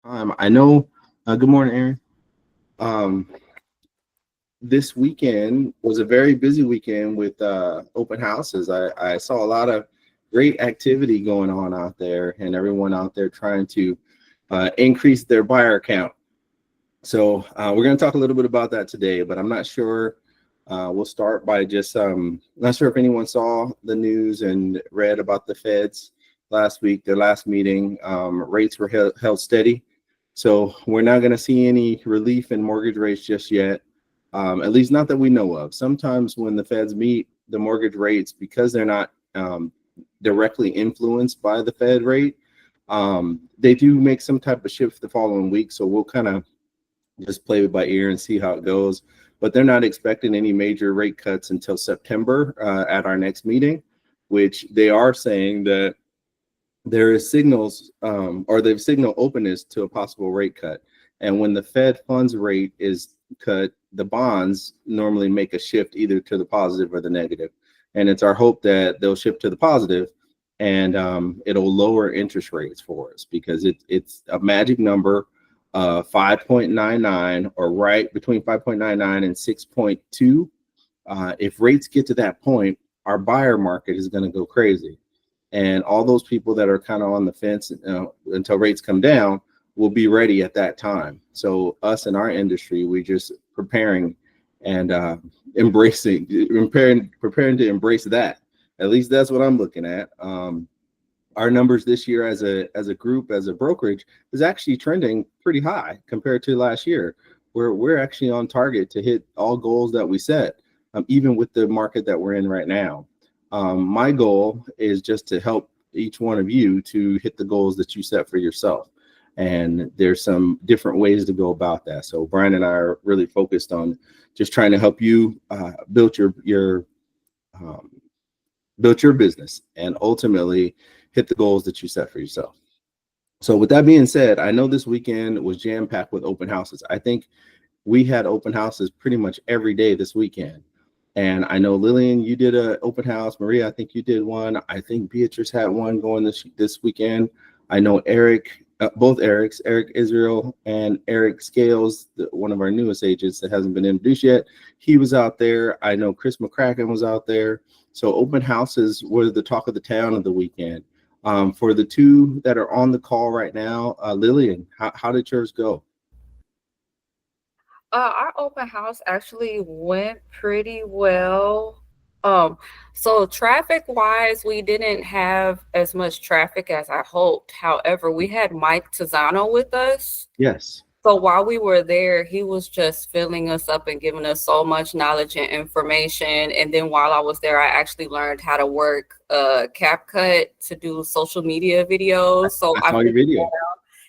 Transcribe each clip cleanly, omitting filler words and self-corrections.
I know. Good morning, Aaron. Um, this weekend was a very busy weekend with open houses. I saw a lot of great activity going on out there, and everyone out there trying to increase their buyer count. So we're going to talk a little bit about that today, but I'm not sure. We'll start by just not sure if anyone saw the news and read about the Feds last week, their last meeting. Rates were held steady. So we're not going to see any relief in mortgage rates just yet, at least not that we know of. Sometimes when the Feds meet, the mortgage rates, because they're not directly influenced by the Fed rate, they do make some type of shift the following week. So we'll kind of just play it by ear and see how it goes. But they're not expecting any major rate cuts until September at our next meeting, which they are saying that there is signals or they've signaled openness to a possible rate cut. And when the Fed funds rate is cut, the bonds normally make a shift either to the positive or the negative. And it's our hope that they'll shift to the positive and it'll lower interest rates for us because it's a magic number, 5.99 or right between 5.99 and 6.2. If rates get to that point, our buyer market is going to go crazy. And all those people that are kind of on the fence until rates come down will be ready at that time. So us in our industry, we're just preparing and preparing to embrace that. At least that's what I'm looking at. Our numbers this year as a group, as a brokerage, is actually trending pretty high compared to last year. We're actually on target to hit all goals that we set, even with the market that we're in right now. My goal is just to help each one of you to hit the goals that you set for yourself. And there's some different ways to go about that. So Brian and I are really focused on just trying to help you build your business and ultimately hit the goals that you set for yourself. So with that being said, I know this weekend was jam-packed with open houses. I think we had open houses pretty much every day this weekend. And I know Lillian, you did an open house. Maria, I think you did one. I think Beatrice had one going this weekend. I know Eric, both Erics, Eric Israel and Eric Scales, one of our newest agents that hasn't been introduced yet. He was out there. I know Chris McCracken was out there. So open houses were the talk of the town of the weekend. For the two that are on the call right now, Lillian, how did yours go? Our open house actually went pretty well. So traffic wise, we didn't have as much traffic as I hoped. However, we had Mike Tizano with us. Yes. So while we were there, he was just filling us up and giving us so much knowledge and information. And then while I was there, I actually learned how to work CapCut to do social media videos. So I saw your video.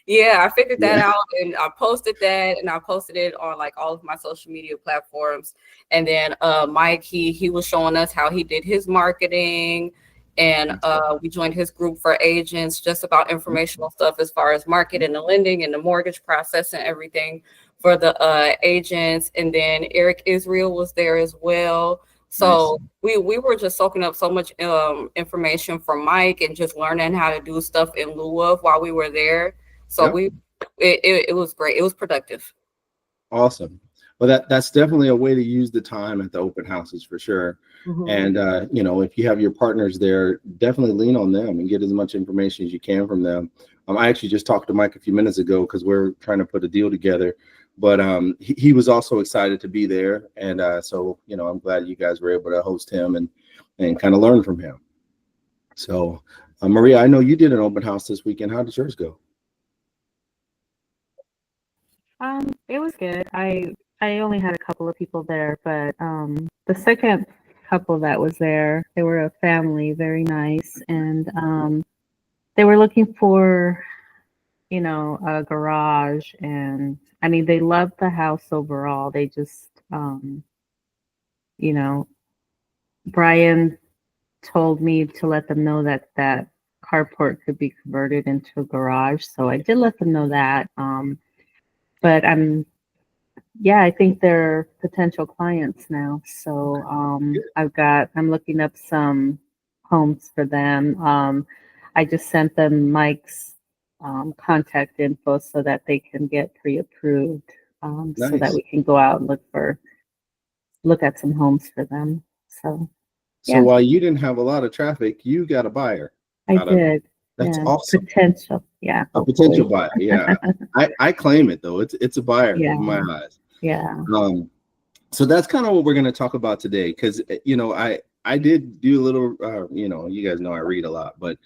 I figured that out and I posted that and I posted it on like all of my social media platforms. And then Mike, he was showing us how he did his marketing and we joined his group for agents just about informational stuff as far as market and the lending and the mortgage process and everything for the agents. And then Eric Israel was there as well. So we were just soaking up so much information from Mike and just learning how to do stuff in lieu of while we were there. So it was great. It was productive. Awesome. Well, that's definitely a way to use the time at the open houses for sure. Mm-hmm. And, if you have your partners there, definitely lean on them and get as much information as you can from them. I actually just talked to Mike a few minutes ago because we're trying to put a deal together. But he was also excited to be there. And so, I'm glad you guys were able to host him and kind of learn from him. So, Maria, I know you did an open house this weekend. How did yours go? It was good. I only had a couple of people there, but the second couple that was there, they were a family, very nice, and they were looking for, a garage, and I mean, they loved the house overall. They just, Brian told me to let them know that carport could be converted into a garage, so I did let them know that. But I think they're potential clients now. So I'm looking up some homes for them. I just sent them Mike's contact info so that they can get pre-approved, so that Nice. we can go out and look at some homes for them. So So yeah, while you didn't have a lot of traffic, you got a buyer I out of it. did. That's Yeah, awesome. potential. Yeah, A potential hopefully. buyer. Yeah. I claim it though. It's a buyer Yeah, in my eyes. yeah. So that's kind of what we're going to talk about today, because I did do a little you guys know I read a lot, but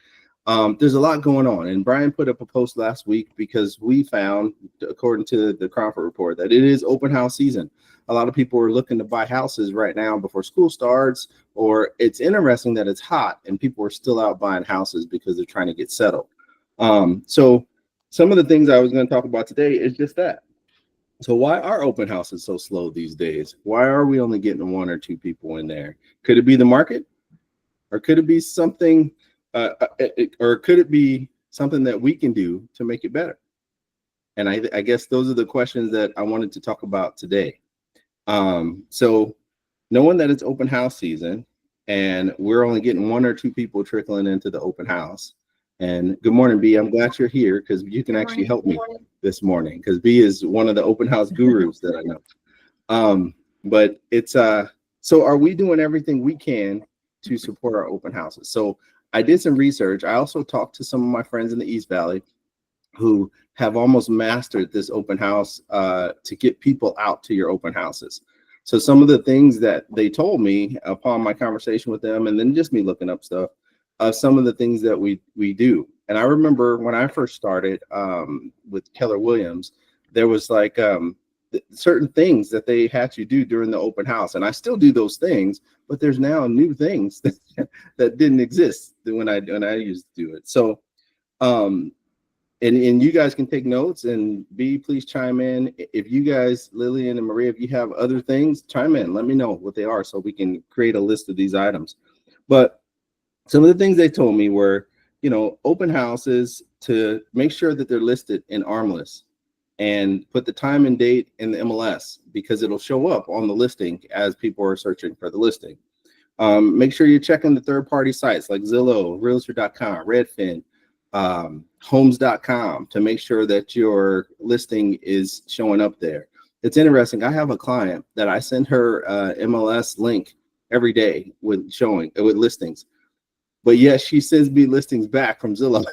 there's a lot going on. And Brian put up a post last week because we found, according to the Crawford report, that it is open house season. A lot of people are looking to buy houses right now before school starts, or it's interesting that it's hot and people are still out buying houses because they're trying to get settled. So some of the things I was going to talk about today is just that. So why are open houses so slow these days? Why are we only getting one or two people in there? Could it be the market, or could it be something, or could it be something that we can do to make it better? And I guess those are the questions that I wanted to talk about today. So knowing that it's open house season and we're only getting one or two people trickling into the open house. And good morning, B. I'm glad you're here because you can actually help me this morning, because B is one of the open house gurus that I know. But it's so are we doing everything we can to support our open houses? So I did some research. I also talked to some of my friends in the East Valley who have almost mastered this open house to get people out to your open houses. So some of the things that they told me upon my conversation with them, and then just me looking up stuff, some of the things that we do. And I remember when I first started with Keller Williams, there was like certain things that they had you do during the open house. And I still do those things, but there's now new things that didn't exist when I used to do it. So and you guys can take notes, and B, please chime in. If you guys, Lillian and Maria, if you have other things, chime in. Let me know what they are so we can create a list of these items. But some of the things they told me were, open houses, to make sure that they're listed in Armless and put the time and date in the MLS, because it'll show up on the listing as people are searching for the listing. Make sure you're checking the third-party sites like Zillow, Realtor.com, Redfin, homes.com to make sure that your listing is showing up there. It's interesting. I have a client that I send her MLS link every day with listings, but yes, she sends me listings back from Zillow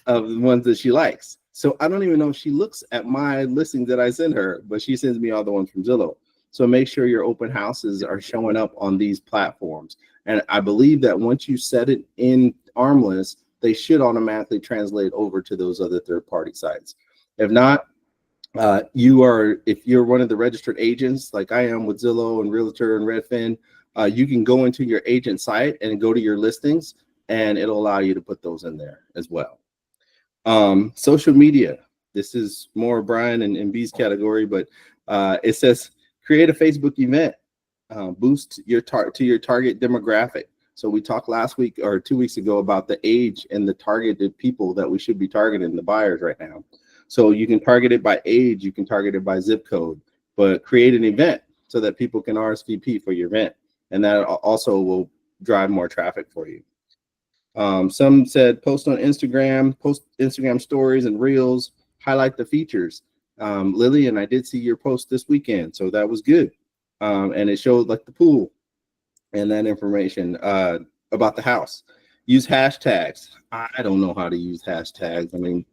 of the ones that she likes. So I don't even know if she looks at my listings that I send her, but she sends me all the ones from Zillow. So make sure your open houses are showing up on these platforms. And I believe that once you set it in Armless, they should automatically translate over to those other third-party sites. If not, if you're one of the registered agents like I am with Zillow and Realtor and Redfin, you can go into your agent site and go to your listings, and it'll allow you to put those in there as well. Social media. This is more Brian and B's category, but it says create a Facebook event, boost your target demographic. So we talked last week or 2 weeks ago about the age and the targeted people that we should be targeting, the buyers right now. So you can target it by age, you can target it by zip code, but create an event so that people can RSVP for your event. And that also will drive more traffic for you. Some said post on Instagram, post Instagram stories and reels, highlight the features. Lillian, I did see your post this weekend, so that was good. And it showed like the pool and that information about the house. Use hashtags. I don't know how to use hashtags. I mean,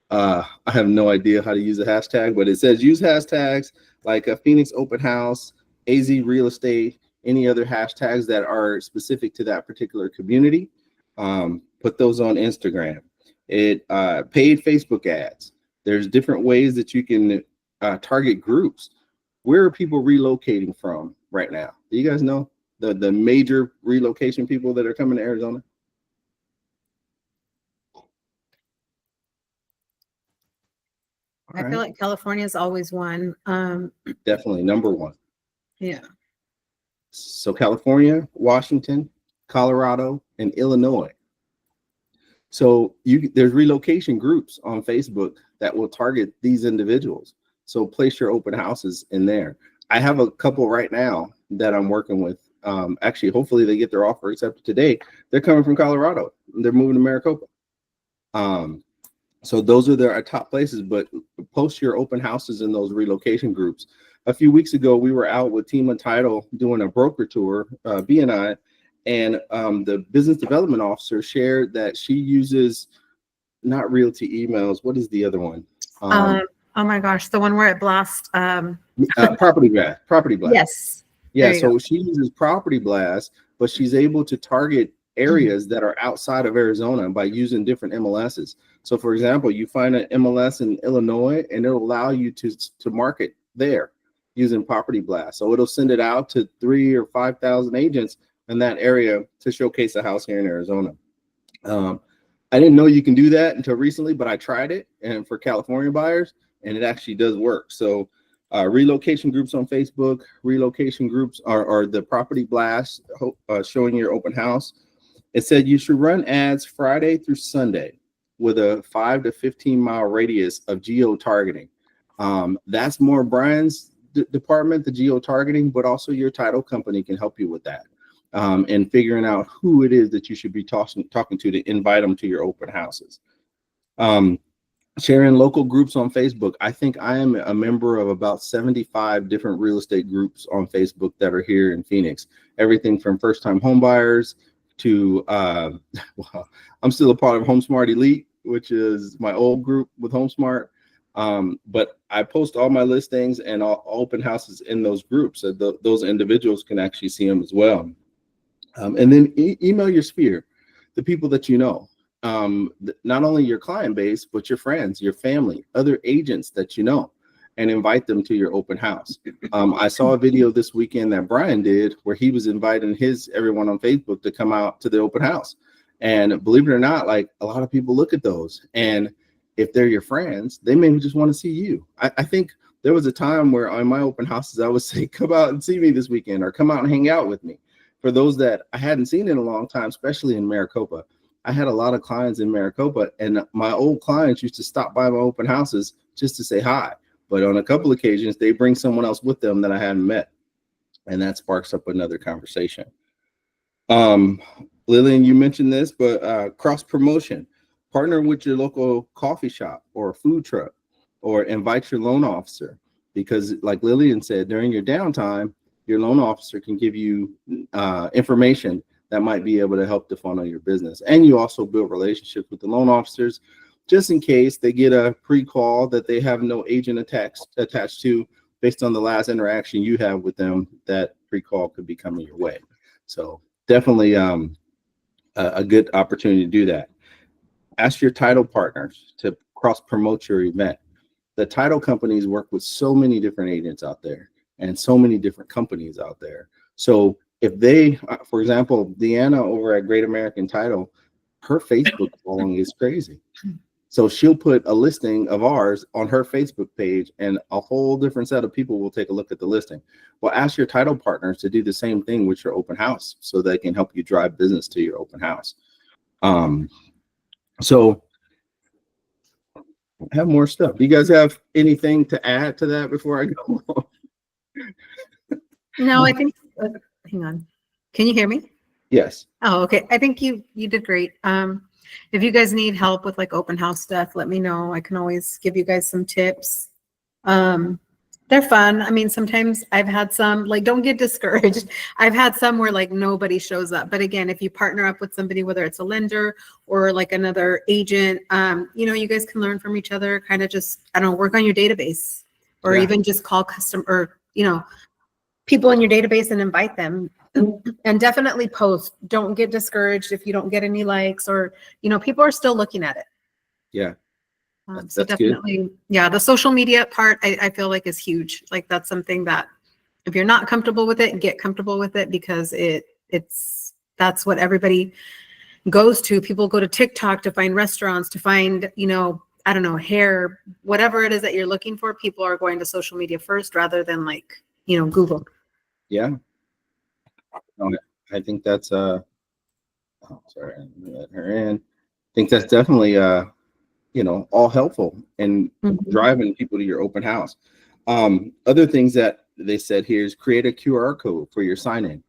I have no idea how to use a hashtag, but it says use hashtags like a Phoenix open house, AZ real estate, any other hashtags that are specific to that particular community. Put those on Instagram. Paid Facebook ads. There's different ways that you can target groups. Where are people relocating from right now? Do you guys know the major relocation people that are coming to Arizona? I feel like California is always one. Definitely number one. Yeah. So California, Washington, Colorado, and Illinois. So there's relocation groups on Facebook that will target these individuals. So place your open houses in there. I have a couple right now that I'm working with. Actually, hopefully they get their offer accepted today. They're coming from Colorado. They're moving to Maricopa. So those are our top places, but post your open houses in those relocation groups. A few weeks ago, we were out with Team Title doing a broker tour, BNI, and the business development officer shared that she uses not realty emails. What is the other one? Oh my gosh, the one where it blasts. Property blast. Property blast. Yes. Yeah. So she uses Property Blast, but she's able to target areas that are outside of Arizona by using different MLSs. So, for example, you find an MLS in Illinois, and it'll allow you to market there using Property Blast. So it'll send it out to 3,000 or 5,000 agents in that area to showcase a house here in Arizona. I didn't know you can do that until recently, but I tried it, and for California buyers, and it actually does work. So relocation groups on Facebook, relocation groups are the Property Blast showing your open house. It said you should run ads Friday through Sunday with a 5 to 15 mile radius of geo targeting. That's more Brian's department, the geo targeting, but also your title company can help you with that. And figuring out who it is that you should be talking to invite them to your open houses. Sharing local groups on Facebook. I think I am a member of about 75 different real estate groups on Facebook that are here in Phoenix. Everything from first-time home buyers to, well, I'm still a part of HomeSmart Elite, which is my old group with HomeSmart. But I post all my listings and all open houses in those groups, so those individuals can actually see them as well. And then email your sphere, the people that you know. Not only your client base, but your friends, your family, other agents that you know, and invite them to your open house. I saw a video this weekend that Brian did where he was inviting everyone on Facebook to come out to the open house. And believe it or not, like a lot of people look at those, and if they're your friends, they may just want to see you. I think there was a time where on my open houses, I would say, come out and see me this weekend, or come out and hang out with me. For those that I hadn't seen in a long time, especially in Maricopa. I had a lot of clients in Maricopa, and my old clients used to stop by my open houses just to say hi. But on a couple occasions, they bring someone else with them that I hadn't met, and that sparks up another conversation. Lillian, you mentioned this, but cross promotion. Partner with your local coffee shop or food truck, or invite your loan officer, because like Lillian said, during your downtime, your loan officer can give you information that might be able to help to funnel your business. And you also build relationships with the loan officers, just in case they get a pre-call that they have no agent attached to, based on the last interaction you have with them, that pre-call could be coming your way. So definitely a good opportunity to do that. Ask your title partners to cross-promote your event. The title companies work with so many different agents out there and so many different companies out there. So if they, for example, Deanna over at Great American Title, her Facebook following is crazy. So she'll put a listing of ours on her Facebook page, and a whole different set of people will take a look at the listing. Well, ask your title partners to do the same thing with your open house, so they can help you drive business to your open house. So I have more stuff. Do you guys have anything to add to that before I go? No, I think, hang on. Can you hear me? Yes. Oh, okay. I think you did great. If you guys need help with like open house stuff, let me know. I can always give you guys some tips. They're fun. I mean, sometimes I've had some, like, don't get discouraged. I've had some where like nobody shows up. But again, if you partner up with somebody, whether it's a lender or like another agent, you know, you guys can learn from each other, kind of just, I don't know, work on your database, or even just call people in your database and invite them. And definitely post. Don't get discouraged if you don't get any likes, or, you know, people are still looking at it. Yeah. So definitely, good. Yeah, the social media part, I feel like is huge. Like that's something that if you're not comfortable with it, get comfortable with it, because that's what everybody goes to. People go to TikTok to find restaurants, to find, you know, I don't know, hair, whatever it is that you're looking for. People are going to social media first rather than like, you know, Google. Yeah. I think that's sorry, let her in. I think that's definitely you know, all helpful in driving people to your open house. Other things that they said here is create a QR code for your sign-in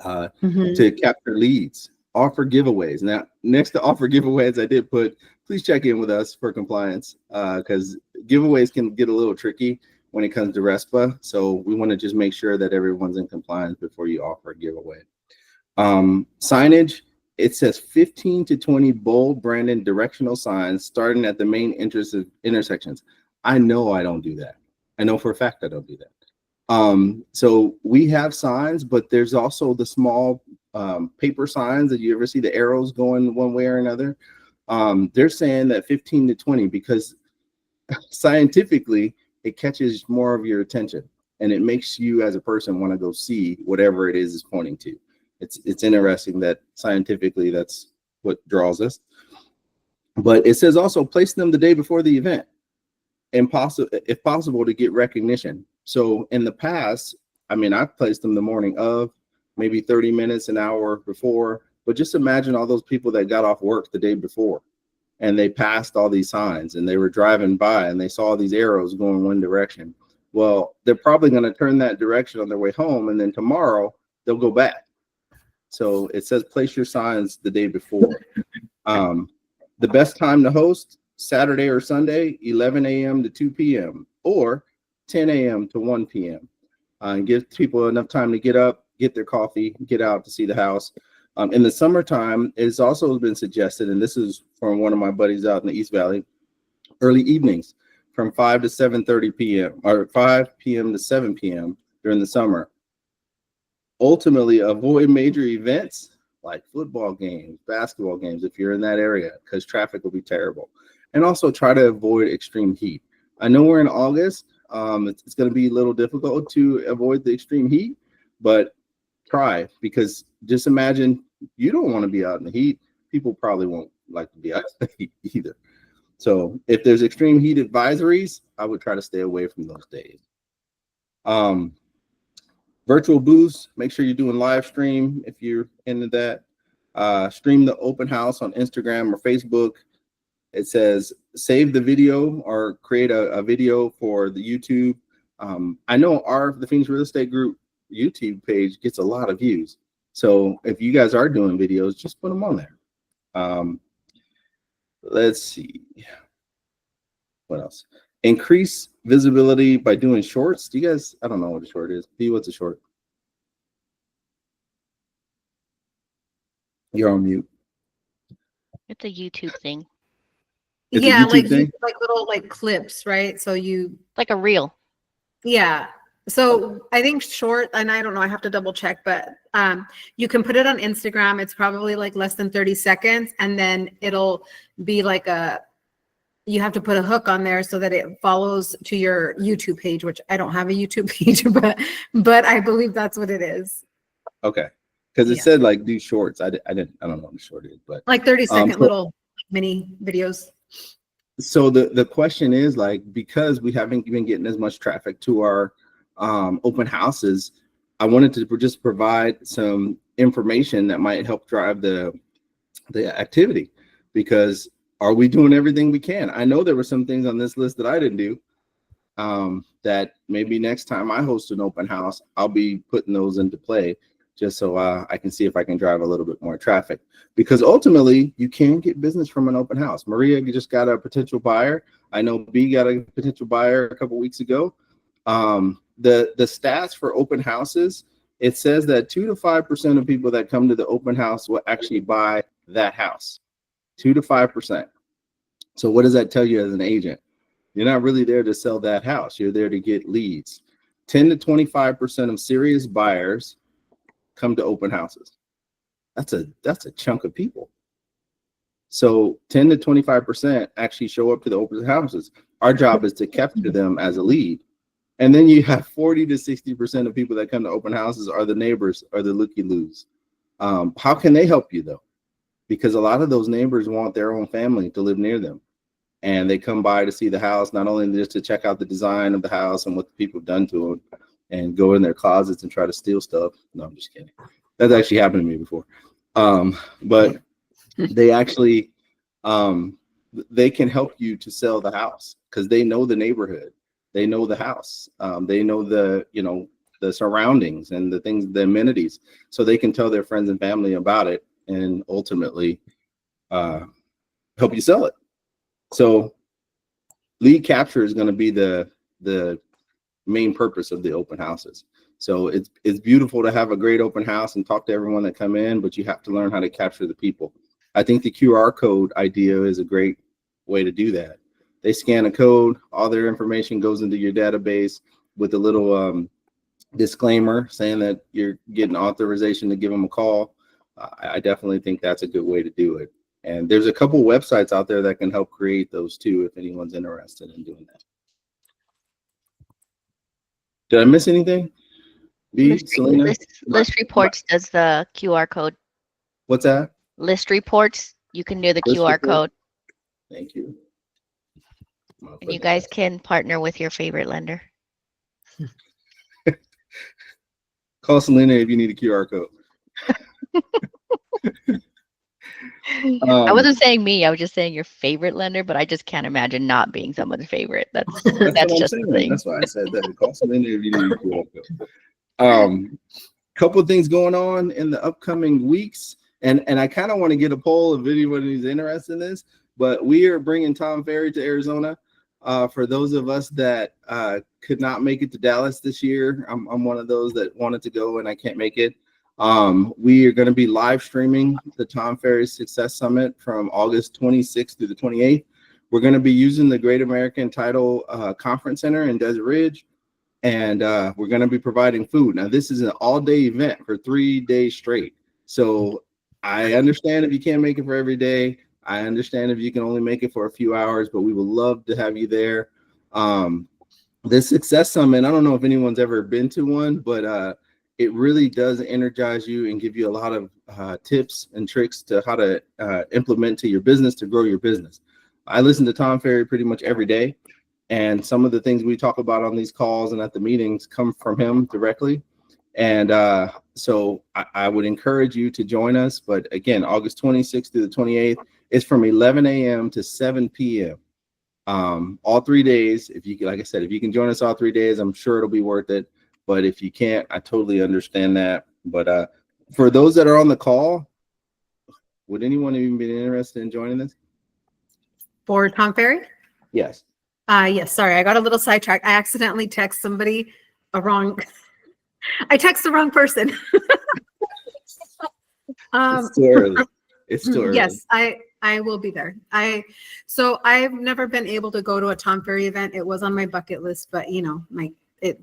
to capture leads. offer giveaways. Now, next to offer giveaways, I did put, please check in with us for compliance, because giveaways can get a little tricky when it comes to RESPA. So we want to just make sure that everyone's in compliance before you offer a giveaway. Signage, it says 15 to 20 bold branded directional signs starting at the main intersections. I know I don't do that. I know for a fact I don't do that. So we have signs, but there's also the small paper signs that you ever see the arrows going one way or another. They're saying that 15 to 20 because scientifically it catches more of your attention and it makes you as a person want to go see whatever it is pointing to. It's interesting that scientifically that's what draws us. But it says also place them the day before the event, and if possible to get recognition. So in the past, I mean, I've placed them the morning of, maybe 30 minutes, an hour before. But just imagine all those people that got off work the day before and they passed all these signs and they were driving by and they saw these arrows going one direction. Well, they're probably going to turn that direction on their way home, and then tomorrow they'll go back. So it says place your signs the day before. The best time to host, Saturday or Sunday, 11 a.m. to 2 p.m. or 10 a.m. to 1 p.m. And give people enough time to get up, get their coffee, get out to see the house. In the summertime, it's also been suggested, and this is from one of my buddies out in the East Valley, early evenings from 5 to 7:30 p.m. or 5 p.m. to 7 p.m. during the summer. Ultimately, avoid major events like football games, basketball games, if you're in that area, because traffic will be terrible. And also try to avoid extreme heat. I know we're in August. It's going to be a little difficult to avoid the extreme heat, but try, because just imagine you don't want to be out in the heat. People probably won't like to be out in the heat either. So if there's extreme heat advisories, I would try to stay away from those days. Virtual booths, make sure you're doing live stream if you're into that. Stream the open house on Instagram or Facebook. It says save the video or create a video for the YouTube. I know the Phoenix Real Estate Group YouTube page gets a lot of views. So if you guys are doing videos, just put them on there. Let's see. What else? Increase visibility by doing shorts. Do you guys, I don't know what a short is. B, what's a short? You're on mute. It's a YouTube thing. It's a Yeah, YouTube thing? like little like clips, right? So Like a reel. yeah. So I think short, and I don't know, I have to double check, but you can put it on Instagram. It's probably like less than 30 seconds. And then it'll be like you have to put a hook on there so that it follows to your YouTube page, which I don't have a YouTube page, but I believe that's what it is. Okay. Because it Yeah. said like do shorts. I don't know what a short is, but Like 30-second little mini videos. so the question is like, because we haven't been getting as much traffic to our open houses, I wanted to just provide some information that might help drive the activity. Because are we doing everything we can? I know there were some things on this list that I didn't do, that maybe next time I host an open house, I'll be putting those into play just so I can see if I can drive a little bit more traffic. Because ultimately, you can get business from an open house. Maria just got a potential buyer. I know B got a potential buyer a couple weeks ago. The stats for open houses, it says that 2 to 5% of people that come to the open house will actually buy that house. 2 to 5%. So what does that tell you as an agent? You're not really there to sell that house. You're there to get leads. 10 to 25% of serious buyers come to open houses. That's a chunk of people. So 10 to 25% actually show up to the open houses. Our job is to capture them as a lead. And then you have 40 to 60% of people that come to open houses are the neighbors or the looky-loos. How can they help you though? Because a lot of those neighbors want their own family to live near them. And they come by to see the house, not only just to check out the design of the house and what the people have done to it, and go in their closets and try to steal stuff. No, I'm just kidding. That's actually happened to me before. But they actually, they can help you to sell the house because they know the neighborhood. They know the house. They know the surroundings and the things, the amenities. So they can tell their friends and family about it and ultimately help you sell it. So lead capture is going to be the main purpose of the open houses. So it's beautiful to have a great open house and talk to everyone that come in, but you have to learn how to capture the people. I think the QR code idea is a great way to do that. They scan a code, all their information goes into your database with a little disclaimer saying that you're getting authorization to give them a call. I definitely think that's a good way to do it. And there's a couple websites out there that can help create those too, if anyone's interested in doing that. Did I miss anything? Selena? List reports does the QR code. What's that? List reports, you can do the List QR report? code. Thank you. And you guys can partner with your favorite lender. Call Selena if you need a QR code. I wasn't saying me, I was just saying your favorite lender, but I just can't imagine not being someone's favorite. That's what I'm just saying. the thing. That's why I said that. Call Selena if you need a QR code. Couple of things going on in the upcoming weeks, and I kind of want to get a poll of anyone who's interested in this, but we are bringing Tom Ferry to Arizona. For those of us that could not make it to Dallas this year, I'm one of those that wanted to go and I can't make it. We are going to be live streaming the Tom Ferry Success Summit from August 26th through the 28th. We're going to be using the Great American Title Conference Center in Desert Ridge, and we're going to be providing food. Now, this is an all-day event for 3 days straight. So I understand if you can't make it for every day. I understand if you can only make it for a few hours, but we would love to have you there. This Success Summit, I don't know if anyone's ever been to one, but it really does energize you and give you a lot of tips and tricks to how to implement to your business to grow your business. I listen to Tom Ferry pretty much every day, and some of the things we talk about on these calls and at the meetings come from him directly. And so I would encourage you to join us. But again, August 26th through the 28th, it's from 11 a.m. to 7 p.m. All 3 days. If you, like I said, if you can join us all 3 days, I'm sure it'll be worth it. But if you can't, I totally understand that. But for those that are on the call, would anyone even be interested in joining this? For Tom Ferry? Yes. Yes, sorry, I got a little sidetracked. I accidentally text somebody I texted the wrong person. It's too early. It's too early. Yes, I will be there. So I've never been able to go to a Tom Ferry event. It was on my bucket list, but you know,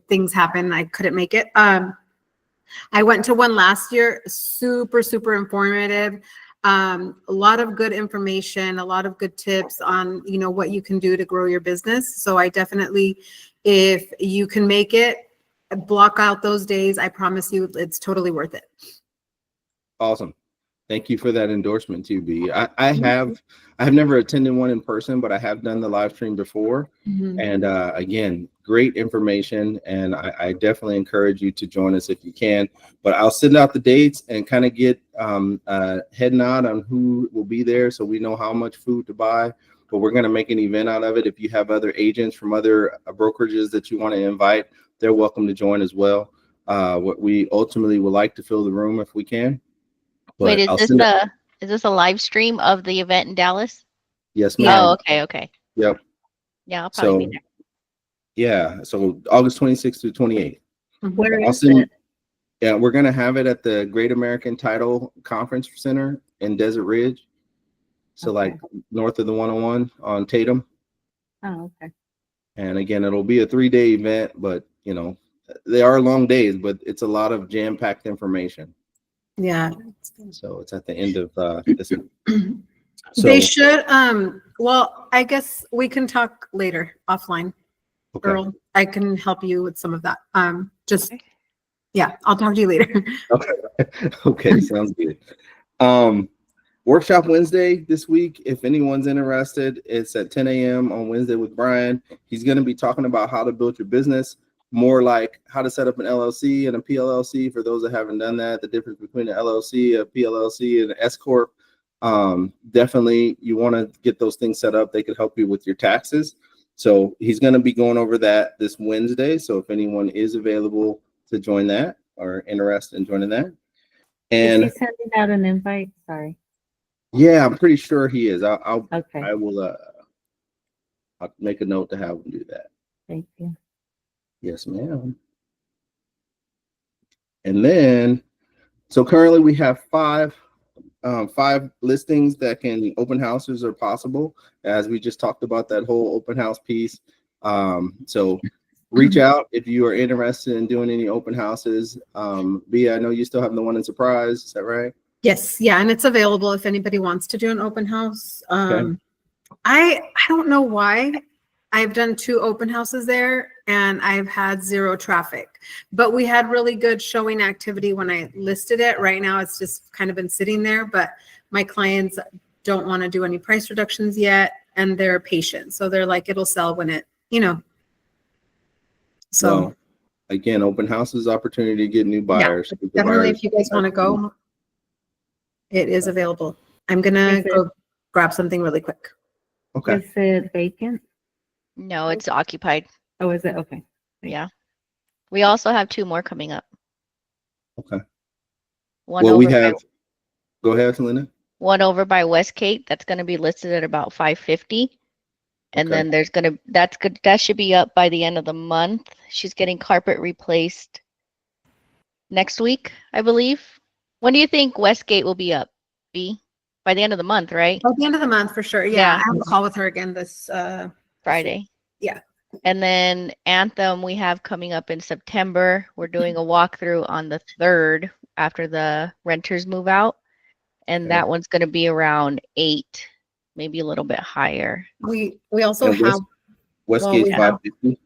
things happen. I couldn't make it. I went to one last year, super, super informative. A lot of good information, a lot of good tips on, you know, what you can do to grow your business. So I definitely, if you can make it, block out those days. I promise you it's totally worth it. Awesome. Thank you for that endorsement too, B. I have never attended one in person, but I have done the live stream before. Mm-hmm. And again, great information. And I definitely encourage you to join us if you can. But I'll send out the dates and kind of get a head nod on who will be there so we know how much food to buy. But we're going to make an event out of it. If you have other agents from other brokerages that you want to invite, they're welcome to join as well. What we ultimately would like to fill the room if we can. But Wait, is this a live stream of the event in Dallas? Yes, ma'am. Oh, okay. Yep. Yeah, I'll probably be there. Yeah, so August 26th through 28th. Where is it? Yeah, we're going to have it at the Great American Title Conference Center in Desert Ridge. So like north of the 101 on Tatum. Oh, okay. And again, it'll be a 3-day event, but you know, they are long days, but it's a lot of jam-packed information. Yeah. So it's at the end of this. So, They should, well, I guess we can talk later offline. okay. Earl, I can help you with some of that. Yeah, I'll talk to you later. Okay, sounds good. Workshop Wednesday this week, if anyone's interested, it's at 10 a.m. on Wednesday with Brian. He's going to be talking about how to build your business, more like how to set up an LLC and a PLLC for those that haven't done that, the difference between an LLC, a PLLC, and an S Corp. Definitely, you want to get those things set up. They could help you with your taxes. So he's going to be going over that this Wednesday. So if anyone is available to join that or interested in joining that. And Is he sending out an invite? Sorry. yeah, I'm pretty sure he is. Okay. I will I'll make a note to have him do that. Thank you. Yes, ma'am. And then, so currently we have five listings that can open houses are possible, as we just talked about that whole open house piece. So reach out if you are interested in doing any open houses. Bea, I know you still have the one in Surprise. Is that right? Yes, yeah, and it's available if anybody wants to do an open house. I don't know why. I've done 2 open houses there and I've had 0 traffic, but we had really good showing activity when I listed it. Right now it's just kind of been sitting there, but my clients don't want to do any price reductions yet and they're patient. So they're like, it'll sell when it, So Well, again, open houses opportunity to get new buyers. Get the definitely buyers. if you guys want to go, it is available. I'm gonna go grab something really quick. Okay. Is it vacant? No, it's occupied. Oh, is it? Okay. Yeah. We also have 2 more coming up. Okay. One Well, over we by have. Go ahead, Selena. one over by Westgate that's going to be listed at about 550. And Okay. then that's good. That should be up by the end of the month. She's getting carpet replaced next week, I believe. When do you think Westgate will be up? By the end of the month, right? At the end of the month for sure. Yeah. I have a call with her again this Friday. Yeah. And then Anthem we have coming up in September. We're doing a walkthrough on the 3rd after the renters move out. And that one's going to be around 8, maybe a little bit higher. We also And have Westgate's we have- 550.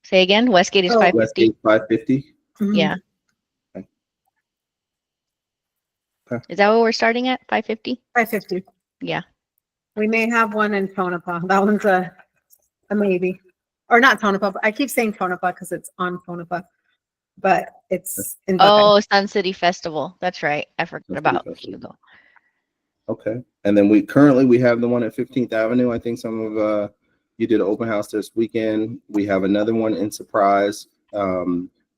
Say again, Westgate is Oh, 550. Westgate 550. Yeah. Okay. Is that what we're starting at? 550? 550. Yeah. We may have one in Tonopah. That one's a maybe. Or not Tonopah. I keep saying Tonopah because it's on Tonopah, but it's in Buckeye. Oh, Sun City Festival. That's right. I forgot Sun City about Festival. Hugo. Okay. And then we currently have the one at 15th Avenue. I think some of you did an open house this weekend. We have another one in Surprise.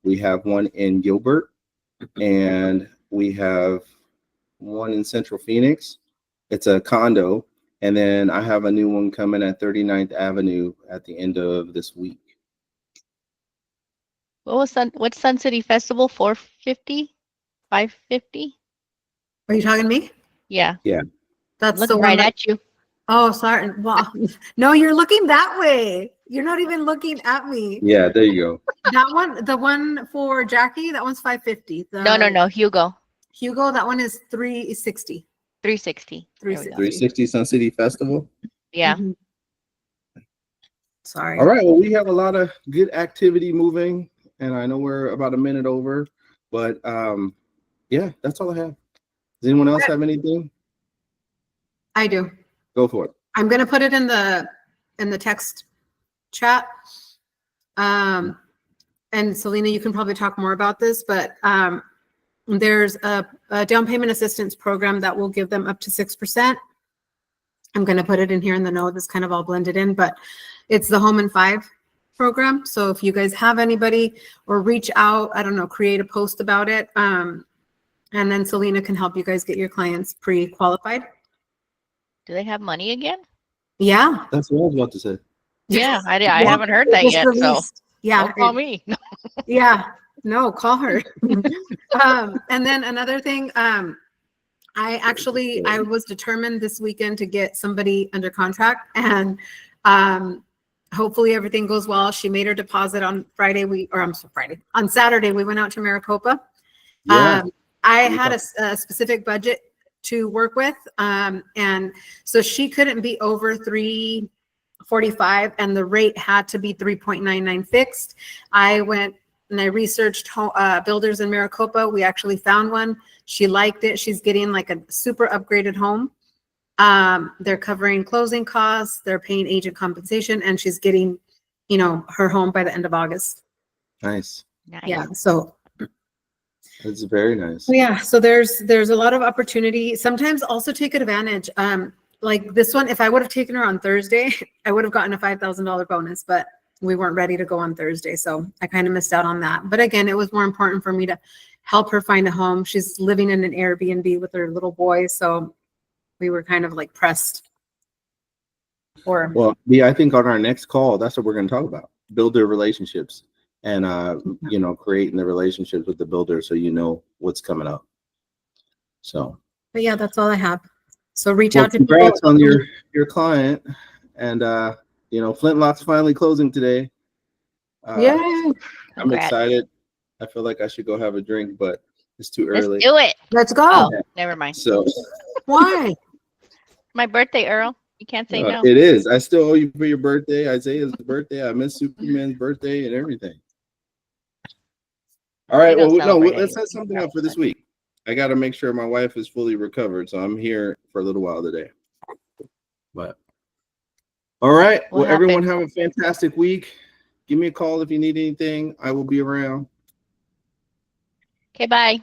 We have one in Gilbert, and we have one in Central Phoenix. It's a condo. And then I have a new one coming at 39th Avenue at the end of this week. What's Sun City Festival? 450? 550? Are you talking to me? Yeah. That's Looking the right one. at you. Oh, sorry. Well, no, you're looking that way. You're not even looking at me. Yeah, there you go. That one, the one for Jackie, that one's 550. No. Hugo. Hugo, that one is 360. 360. There we go. 360 Sun City Festival. Yeah. Mhm. Sorry. All right. Well, we have a lot of good activity moving, and I know we're about a minute over, but yeah, that's all I have. Does anyone else have anything? I do. Go for it. I'm gonna put it in the text chat. And Selena, you can probably talk more about this, but there's a down payment assistance program that will give them up to 6%. I'm gonna put it in here in the note. It's kind of all blended in, but it's the Home in 5 program. So if you guys have anybody or reach out, I don't know, create a post about it. And then Selena can help you guys get your clients pre-qualified. Do they have money again? Yeah. That's what I was about to say. Yeah, I haven't heard that Just yet. So released. Yeah. don't call me. Yeah. No, call her. And then another thing, I was determined this weekend to get somebody under contract, and hopefully everything goes well. She made her deposit on on Saturday, we went out to Maricopa. Yeah. I had a specific budget to work with. And so she couldn't be over 345 and the rate had to be 3.99 fixed. I went and I researched builders in Maricopa. We actually found one. She liked it. She's getting like a super upgraded home. They're covering closing costs. They're paying agent compensation, and she's getting, her home by the end of August. Nice. Yeah. So That's very nice. yeah, so there's a lot of opportunity. Sometimes also take advantage. Like this one, if I would have taken her on Thursday, I would have gotten a $5,000 bonus, but we weren't ready to go on Thursday. So I kind of missed out on that. But again, it was more important for me to help her find a home. She's living in an Airbnb with her little boy, so we were kind of like pressed for. Well, yeah, I think on our next call, that's what we're going to talk about: builder relationships, and creating the relationships with the builder, so you know what's coming up. So, But yeah, that's all I have. So reach well, out to congrats people. on your client, and Flintlock's finally closing today. Yeah. I'm Congrats. excited. I feel like I should go have a drink, but it's too Let's early. do it. Let's go. Oh, never mind. So Why? My birthday, Earl. You can't say no. it is. I still owe you for your birthday, Isaiah's birthday. I miss Superman's birthday and everything. All right. We don't Well, no, celebrate let's set anything. something up for this week. I got to make sure my wife is fully recovered, so I'm here for a little while today. But all right. What Well, everyone happened? have a fantastic week. Give me a call if you need anything. I will be around. Okay, bye.